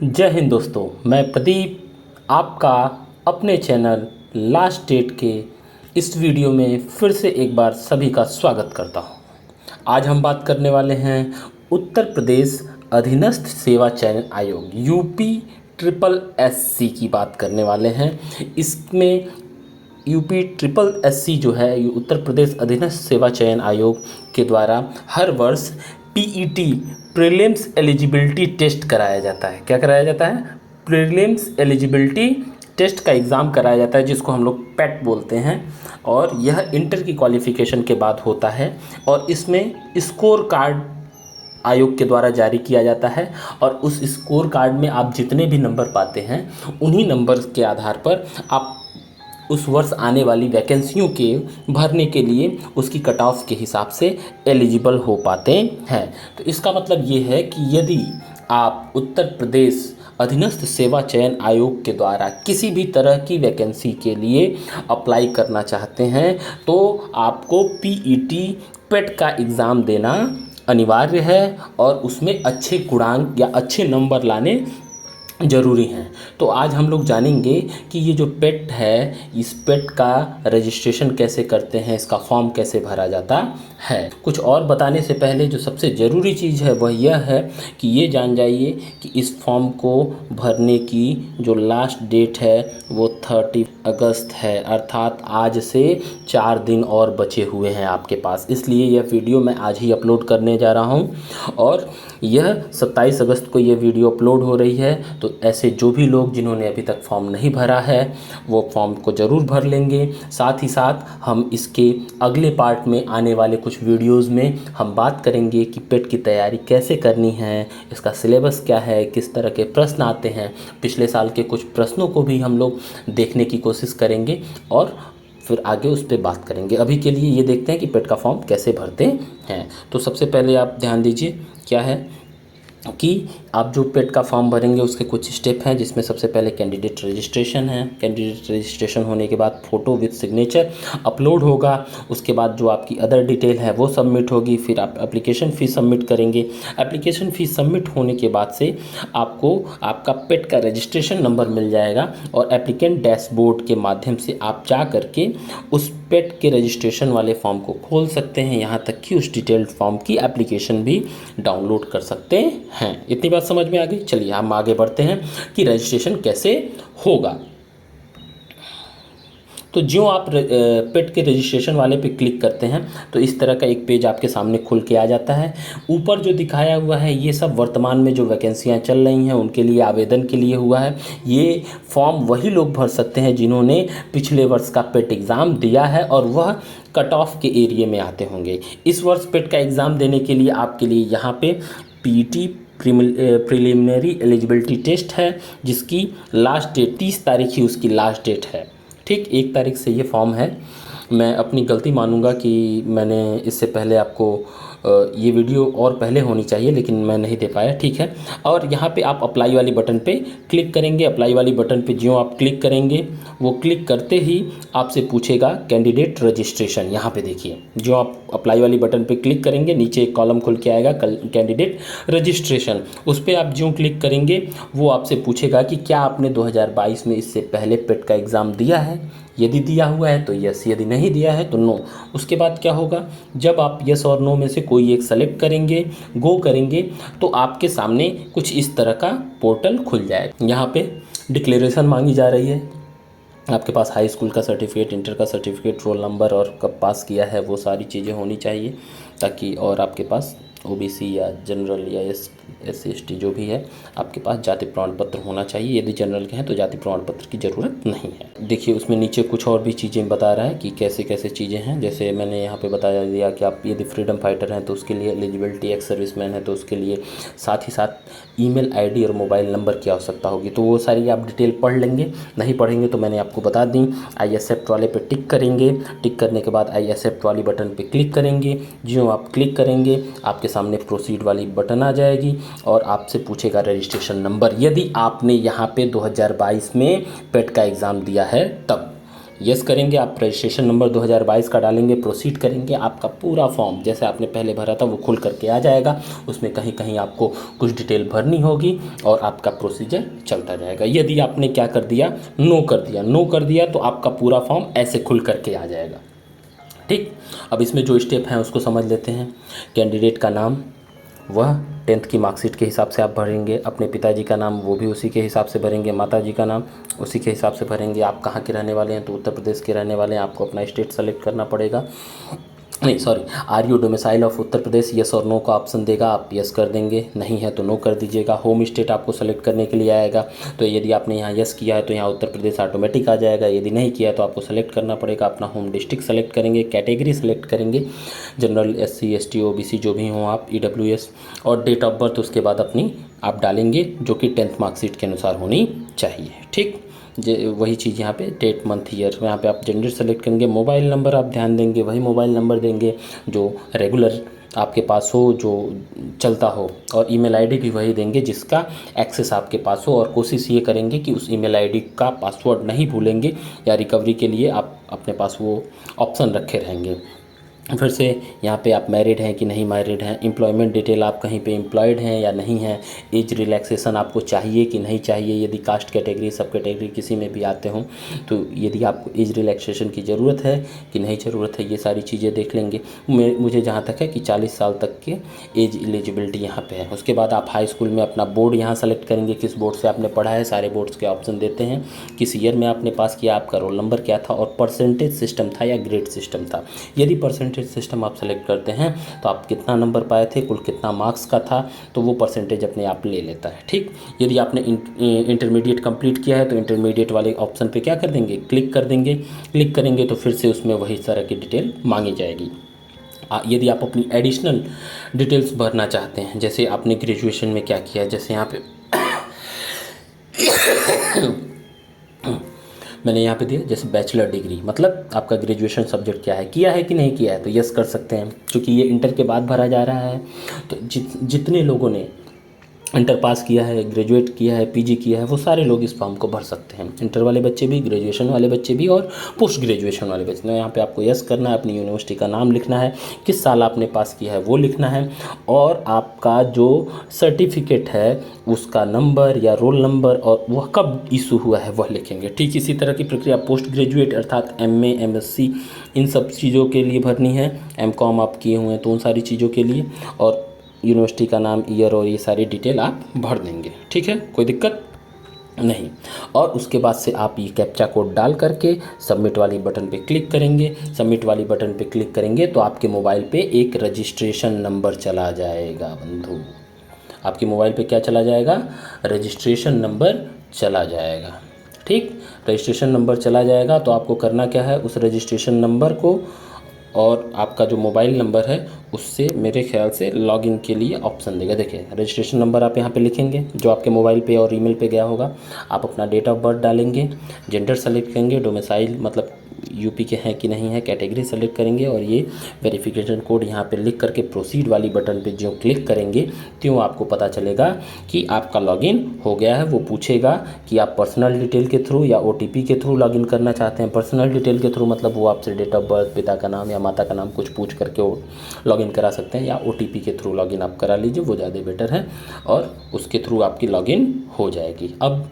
जय हिंद दोस्तों, मैं प्रदीप आपका अपने चैनल लास्ट डेट के इस वीडियो में फिर से एक बार सभी का स्वागत करता हूं। आज हम बात करने वाले हैं उत्तर प्रदेश अधीनस्थ सेवा चयन आयोग यूपी ट्रिपल एससी की बात करने वाले हैं। इसमें यूपी ट्रिपल एससी जो है ये उत्तर प्रदेश अधीनस्थ सेवा चयन आयोग के द्वारा हर वर्ष पीईटी प्रीलिम्स एलिजिबिलिटी टेस्ट कराया जाता है। क्या कराया जाता है? प्रीलिम्स एलिजिबिलिटी टेस्ट का एग्ज़ाम कराया जाता है, जिसको हम लोग पैट बोलते हैं। और यह इंटर की क्वालिफ़िकेशन के बाद होता है और इसमें स्कोर कार्ड आयोग के द्वारा जारी किया जाता है। और उस स्कोर कार्ड में आप जितने भी नंबर पाते हैं उन्हीं नंबर के आधार पर आप उस वर्ष आने वाली वैकेंसियों के भरने के लिए उसकी कट ऑफ के हिसाब से एलिजिबल हो पाते हैं। तो इसका मतलब ये है कि यदि आप उत्तर प्रदेश अधीनस्थ सेवा चयन आयोग के द्वारा किसी भी तरह की वैकेंसी के लिए अप्लाई करना चाहते हैं तो आपको पीईटी पेट का एग्ज़ाम देना अनिवार्य है और उसमें अच्छे गुणांक या अच्छे नंबर लाने ज़रूरी हैं। तो आज हम लोग जानेंगे कि ये जो पेट है, इस पेट का रजिस्ट्रेशन कैसे करते हैं, इसका फॉर्म कैसे भरा जाता है। कुछ और बताने से पहले जो सबसे ज़रूरी चीज़ है वह यह है कि ये जान जाइए कि इस फॉर्म को भरने की जो लास्ट डेट है वो 30 अगस्त है, अर्थात आज से 4 दिन और बचे हुए हैं आपके पास। इसलिए यह वीडियो मैं आज ही अपलोड करने जा रहा हूँ और यह 27 अगस्त को यह वीडियो अपलोड हो रही है। तो ऐसे जो भी लोग जिन्होंने अभी तक फॉर्म नहीं भरा है वो फॉर्म को ज़रूर भर लेंगे। साथ ही साथ हम इसके अगले पार्ट में आने वाले कुछ वीडियोस में हम बात करेंगे कि पेट की तैयारी कैसे करनी है, इसका सिलेबस क्या है, किस तरह के प्रश्न आते हैं। पिछले साल के कुछ प्रश्नों को भी हम लोग देखने की कोशिश करेंगे और फिर आगे उस पर बात करेंगे। अभी के लिए ये देखते हैं कि पेट का फॉर्म कैसे भरते हैं। तो सबसे पहले आप ध्यान दीजिए क्या है कि आप जो पेट का फॉर्म भरेंगे उसके कुछ स्टेप हैं, जिसमें सबसे पहले कैंडिडेट रजिस्ट्रेशन है। कैंडिडेट रजिस्ट्रेशन होने के बाद फ़ोटो विद सिग्नेचर अपलोड होगा। उसके बाद जो आपकी अदर डिटेल है वो सबमिट होगी। फिर आप एप्लीकेशन फ़ीस सबमिट करेंगे। एप्लीकेशन फ़ीस सबमिट होने के बाद से आपको आपका पेट का रजिस्ट्रेशन नंबर मिल जाएगा और एप्लीकेंट डैशबोर्ड के माध्यम से आप जा करके उस पेट के रजिस्ट्रेशन वाले फॉर्म को खोल सकते हैं। यहाँ तक कि उस डिटेल्ड फॉर्म की एप्लीकेशन भी डाउनलोड कर सकते हैं। इतनी बात समझ में आ गई। चलिए हम आगे बढ़ते हैं कि रजिस्ट्रेशन कैसे होगा। तो जो आप पेट के रजिस्ट्रेशन वाले पे क्लिक करते हैं तो इस तरह का एक पेज आपके सामने खुल के आ जाता है। ऊपर जो दिखाया हुआ है ये सब वर्तमान में जो वैकेंसियां चल रही हैं उनके लिए आवेदन के लिए हुआ है। ये फॉर्म वही लोग भर सकते हैं जिन्होंने पिछले वर्ष का पेट एग्ज़ाम दिया है और वह कट ऑफ के एरिए में आते होंगे। इस वर्ष पेट का एग्ज़ाम देने के लिए आपके लिए यहाँ पर पीईटी प्रिलिमिनरी एलिजिबिलिटी टेस्ट है, जिसकी लास्ट डेट 30 तारीख ही उसकी लास्ट डेट है। ठीक 1 तारीख से ये फॉर्म है। मैं अपनी गलती मानूंगा कि मैंने इससे पहले आपको ये वीडियो और पहले होनी चाहिए लेकिन मैं नहीं दे पाया। ठीक है, और यहाँ पे आप अप्लाई वाली बटन पे क्लिक करेंगे। अप्लाई वाली बटन पे जो आप क्लिक करेंगे वो क्लिक करते ही आपसे पूछेगा कैंडिडेट रजिस्ट्रेशन। यहाँ पे देखिए, जो आप अप्लाई वाली बटन पे क्लिक करेंगे नीचे एक कॉलम खुल के आएगा कैंडिडेट रजिस्ट्रेशन। उस पर आप जो क्लिक करेंगे वो आपसे पूछेगा कि क्या आपने 2022 में इससे पहले पेट का एग्ज़ाम दिया है। यदि दिया हुआ है तो यस, यदि नहीं दिया है तो नो। उसके बाद क्या होगा, जब आप यस और नो में से कोई एक सेलेक्ट करेंगे, गो करेंगे, तो आपके सामने कुछ इस तरह का पोर्टल खुल जाएगा। यहाँ पे डिक्लेरेशन मांगी जा रही है। आपके पास हाई स्कूल का सर्टिफिकेट, इंटर का सर्टिफिकेट, रोल नंबर और कब पास किया है वो सारी चीज़ें होनी चाहिए ताकि, और आपके पास ओबीसी या जनरल या SC/ST जो भी है आपके पास जाति प्रमाण पत्र होना चाहिए। यदि जनरल के हैं तो जाति प्रमाण पत्र की ज़रूरत नहीं है। देखिए उसमें नीचे कुछ और भी चीज़ें बता रहा है कि कैसे कैसे चीज़ें हैं। जैसे मैंने यहाँ पे बताया दिया कि आप यदि फ्रीडम फाइटर हैं तो उसके लिए एलिजिबिलिटी, एक्स सर्विसमैन है तो उसके लिए, साथ ही साथ ईमेल आईडी और मोबाइल नंबर की आवश्यकता होगी। तो वो सारी आप डिटेल पढ़ लेंगे। नहीं पढ़ेंगे तो मैंने आपको बता दी। आई एक्सेप्ट वाले पे टिक करेंगे। टिक करने के बाद आई एक्सेप्ट वाली बटन पे क्लिक करेंगे। जो आप क्लिक करेंगे आपके सामने प्रोसीड वाली बटन आ जाएगी और आपसे पूछेगा रजिस्ट्रेशन नंबर, यदि आपने यहाँ पे 2022 में पेट का एग्ज़ाम दिया है तब। यस करेंगे, आप रजिस्ट्रेशन नंबर 2022 का डालेंगे, प्रोसीड करेंगे, आपका पूरा फॉर्म जैसे आपने पहले भरा था वो खुल करके आ जाएगा। उसमें कहीं कहीं आपको कुछ डिटेल भरनी होगी और आपका प्रोसीजर चलता जाएगा। यदि आपने क्या कर दिया, नो कर दिया तो आपका पूरा फॉर्म ऐसे खुल करके आ जाएगा। ठीक, अब इसमें जो स्टेप हैं उसको समझ लेते हैं। कैंडिडेट का नाम वह 10th की मार्कशीट के हिसाब से आप भरेंगे, अपने पिताजी का नाम वो भी उसी के हिसाब से भरेंगे, माताजी का नाम उसी के हिसाब से भरेंगे। आप कहाँ के रहने वाले हैं, तो उत्तर प्रदेश के रहने वाले हैं, आपको अपना स्टेट सेलेक्ट करना पड़ेगा। नहीं sorry, are you domicile of Uttar Pradesh, yes और नो का ऑप्शन देगा, आप यस कर देंगे, नहीं है तो नो कर दीजिएगा। होम स्टेट आपको सेलेक्ट करने के लिए आएगा, तो यदि आपने यहाँ यस किया है तो यहाँ उत्तर प्रदेश ऑटोमेटिक आ जाएगा। यदि नहीं किया तो आपको सेलेक्ट करना पड़ेगा, अपना होम डिस्ट्रिक्ट सेलेक्ट करेंगे, कैटेगरी सेलेक्ट करेंगे, जनरल, SC ST OBC जो भी हों आप, EWS, और डेट ऑफ बर्थ उसके बाद अपनी आप डालेंगे जो कि 10th मार्कशीट के अनुसार होनी चाहिए। ठीक, वही चीज़ यहाँ पे डेट मंथ ईयर, यहाँ पे आप जेंडर सेलेक्ट करेंगे। मोबाइल नंबर आप ध्यान देंगे, वही मोबाइल नंबर देंगे जो रेगुलर आपके पास हो, जो चलता हो, और ईमेल आईडी भी वही देंगे जिसका एक्सेस आपके पास हो। और कोशिश ये करेंगे कि उस ईमेल आईडी का पासवर्ड नहीं भूलेंगे, या रिकवरी के लिए आप अपने पास वो ऑप्शन रखे रहेंगे। फिर से यहाँ पे आप मैरिड हैं कि नहीं मैरिड हैं, एम्प्लॉयमेंट डिटेल आप कहीं पे एम्प्लॉयड हैं या नहीं हैं, एज रिलैक्सेशन आपको चाहिए कि नहीं चाहिए, यदि कास्ट कैटेगरी सब कैटेगरी किसी में भी आते हों तो यदि आपको एज रिलैक्सेशन की ज़रूरत है कि नहीं ज़रूरत है, ये सारी चीज़ें देख लेंगे। मुझे जहाँ तक है कि 40 साल तक के एज एलिजिबिलिटी यहाँ पे है। उसके बाद आप हाई स्कूल में अपना बोर्ड यहाँ सेलेक्ट करेंगे, किस बोर्ड से आपने पढ़ा है, सारे बोर्ड्स के ऑप्शन देते हैं, किस ईयर में आपने पास किया, आपका रोल नंबर क्या था, और परसेंटेज सिस्टम था या ग्रेड सिस्टम था। यदि परसेंटेज सिस्टम आप सेलेक्ट करते हैं तो आप कितना नंबर पाए थे, कुल कितना मार्क्स का था, तो वो परसेंटेज अपने आप ले लेता है। ठीक, यदि आपने इंटरमीडिएट कंप्लीट किया है तो इंटरमीडिएट वाले ऑप्शन पे क्या कर देंगे, क्लिक कर देंगे। क्लिक करेंगे तो फिर से उसमें वही तरह की डिटेल मांगी जाएगी। यदि आप अपनी एडिशनल डिटेल्स भरना चाहते हैं, जैसे आपने ग्रेजुएशन में क्या किया, जैसे यहाँ पे मैंने यहाँ पे दिया जैसे बैचलर डिग्री, मतलब आपका ग्रेजुएशन सब्जेक्ट क्या है, किया है कि नहीं किया है, तो यस कर सकते हैं। क्योंकि ये इंटर के बाद भरा जा रहा है, तो जितने लोगों ने इंटर पास किया है, ग्रेजुएट किया है, PG किया है, वो सारे लोग इस फॉर्म को भर सकते हैं। इंटर वाले बच्चे भी, ग्रेजुएशन वाले बच्चे भी, और पोस्ट ग्रेजुएशन वाले बच्चे। तो यहाँ पे आपको यस करना है, अपनी यूनिवर्सिटी का नाम लिखना है, किस साल आपने पास किया है वो लिखना है, और आपका जो सर्टिफिकेट है उसका नंबर या रोल नंबर और वह कब इशू हुआ है वह लिखेंगे। ठीक इसी तरह की प्रक्रिया पोस्ट ग्रेजुएट अर्थात MA MSc इन सब चीज़ों के लिए भरनी है। MCOM आप किए हुए हैं तो उन सारी चीज़ों के लिए, और यूनिवर्सिटी का नाम, ईयर और ये सारी डिटेल आप भर देंगे। ठीक है, कोई दिक्कत नहीं। और उसके बाद से आप ये कैप्चा कोड डाल करके सबमिट वाली बटन पे क्लिक करेंगे। सबमिट वाली बटन पे क्लिक करेंगे तो आपके मोबाइल पे एक रजिस्ट्रेशन नंबर चला जाएगा बंधु। आपके मोबाइल पे क्या चला जाएगा, रजिस्ट्रेशन नंबर चला जाएगा। ठीक, रजिस्ट्रेशन नंबर चला जाएगा तो आपको करना क्या है, उस रजिस्ट्रेशन नंबर को और आपका जो मोबाइल नंबर है उससे मेरे ख्याल से लॉगिन के लिए ऑप्शन देगा। देखिए रजिस्ट्रेशन नंबर आप यहाँ पे लिखेंगे जो आपके मोबाइल पे और ईमेल पे गया होगा। आप अपना डेट ऑफ बर्थ डालेंगे, जेंडर सेलेक्ट करेंगे, डोमिसाइल मतलब यूपी के हैं कि नहीं है, कैटेगरी सेलेक्ट करेंगे, और ये वेरिफिकेशन कोड यहाँ पे लिख करके प्रोसीड वाली बटन पे जो क्लिक करेंगे त्यों आपको पता चलेगा कि आपका लॉगिन हो गया है। वो पूछेगा कि आप पर्सनल डिटेल के थ्रू या OTP के थ्रू लॉगिन करना चाहते हैं। पर्सनल डिटेल के थ्रू मतलब वो आपसे डेट ऑफ बर्थ, पिता का नाम या माता का नाम कुछ पूछ करके वो लॉगिन करा सकते हैं, या OTP के थ्रू लॉगिन आप करा लीजिए, वो ज़्यादा बेटर है, और उसके थ्रू आपकी लॉगिन हो जाएगी। अब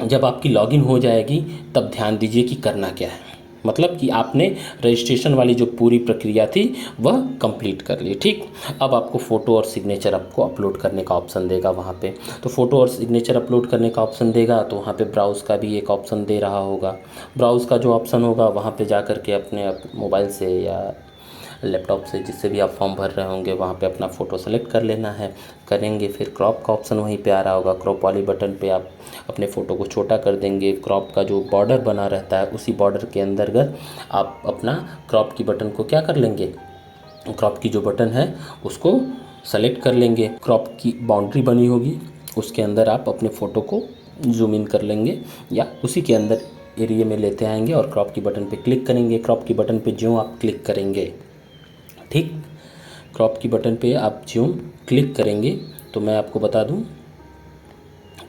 जब आपकी लॉगिन हो जाएगी तब ध्यान दीजिए कि करना क्या है, मतलब कि आपने रजिस्ट्रेशन वाली जो पूरी प्रक्रिया थी वह कंप्लीट कर ली। ठीक, अब आपको फ़ोटो और सिग्नेचर आपको अपलोड करने का ऑप्शन देगा वहाँ पे। तो फ़ोटो और सिग्नेचर अपलोड करने का ऑप्शन देगा तो वहाँ पे ब्राउज़ का भी एक ऑप्शन दे रहा होगा। ब्राउज़ का जो ऑप्शन होगा वहाँ पे जा कर के अपने मोबाइल से या लैपटॉप से जिससे भी आप फॉर्म भर रहे होंगे वहाँ पे अपना फ़ोटो सेलेक्ट कर लेना है, करेंगे। फिर क्रॉप का ऑप्शन वहीं पे आ रहा होगा, क्रॉप वाली बटन पे आप अपने फ़ोटो को छोटा कर देंगे। क्रॉप का जो बॉर्डर बना रहता है उसी बॉर्डर के अंतर्गत आप अपना क्रॉप की बटन को क्या कर लेंगे, क्रॉप की जो बटन है उसको सेलेक्ट कर लेंगे। क्रॉप की बाउंड्री बनी होगी उसके अंदर आप अपने फ़ोटो को जूम इन कर लेंगे या उसी के अंदर एरिया में लेते आएंगे और क्रॉप की बटन पे क्लिक करेंगे। क्रॉप की बटन पे ज्यों आप क्लिक करेंगे, ठीक, क्रॉप की बटन पे आप ज्यों क्लिक करेंगे तो मैं आपको बता दूं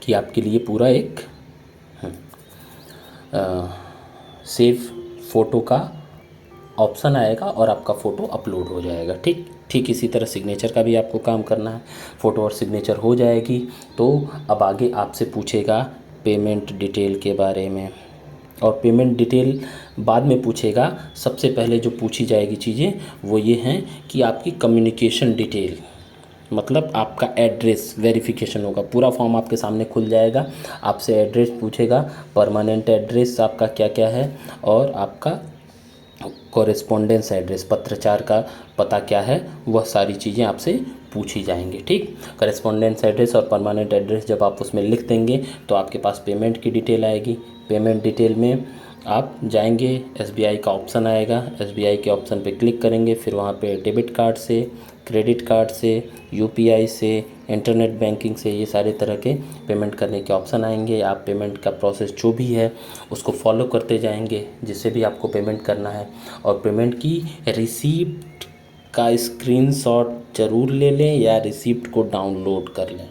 कि आपके लिए पूरा एक सेव फ़ोटो का ऑप्शन आएगा और आपका फ़ोटो अपलोड हो जाएगा। ठीक इसी तरह सिग्नेचर का भी आपको काम करना है। फ़ोटो और सिग्नेचर हो जाएगी तो अब आगे आपसे पूछेगा पेमेंट डिटेल के बारे में, और पेमेंट डिटेल बाद में पूछेगा। सबसे पहले जो पूछी जाएगी चीज़ें वो ये हैं कि आपकी कम्युनिकेशन डिटेल, मतलब आपका एड्रेस वेरिफिकेशन होगा। पूरा फॉर्म आपके सामने खुल जाएगा, आपसे एड्रेस पूछेगा, परमानेंट एड्रेस आपका क्या क्या है, और आपका कॉरेस्पॉन्डेंस एड्रेस, पत्राचार का पता क्या है, वह सारी चीज़ें आपसे पूछी जाएंगी। ठीक, कॉरेस्पॉन्डेंस एड्रेस और परमानेंट एड्रेस जब आप उसमें लिख देंगे तो आपके पास पेमेंट की डिटेल आएगी। पेमेंट डिटेल में आप जाएंगे, एसबीआई का ऑप्शन आएगा, एसबीआई के ऑप्शन पे क्लिक करेंगे, फिर वहाँ पे डेबिट कार्ड से, क्रेडिट कार्ड से, यूपीआई से, इंटरनेट बैंकिंग से, ये सारे तरह के पेमेंट करने के ऑप्शन आएंगे। आप पेमेंट का प्रोसेस जो भी है उसको फॉलो करते जाएंगे जिससे भी आपको पेमेंट करना है, और पेमेंट की रिसीप्ट का स्क्रीनशॉट ज़रूर ले लें या रिसीप्ट को डाउनलोड कर लें।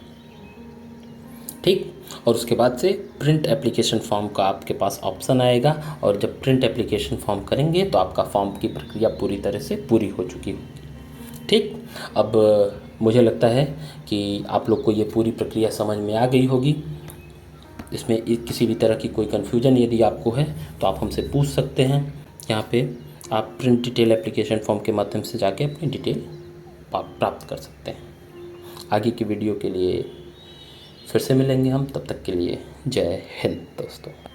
ठीक, और उसके बाद से प्रिंट एप्लीकेशन फॉर्म का आपके पास ऑप्शन आएगा, और जब प्रिंट एप्लीकेशन फॉर्म करेंगे तो आपका फॉर्म की प्रक्रिया पूरी तरह से पूरी हो चुकी होगी। ठीक, अब मुझे लगता है कि आप लोग को ये पूरी प्रक्रिया समझ में आ गई होगी। इसमें किसी भी तरह की कोई कन्फ्यूजन यदि आपको है तो आप हमसे पूछ सकते हैं। यहाँ पे आप प्रिंट डिटेल एप्लीकेशन फॉर्म के माध्यम से जाके अपनी डिटेल प्राप्त कर सकते हैं। आगे की वीडियो के लिए फिर से मिलेंगे हम, तब तक के लिए जय हिंद दोस्तों।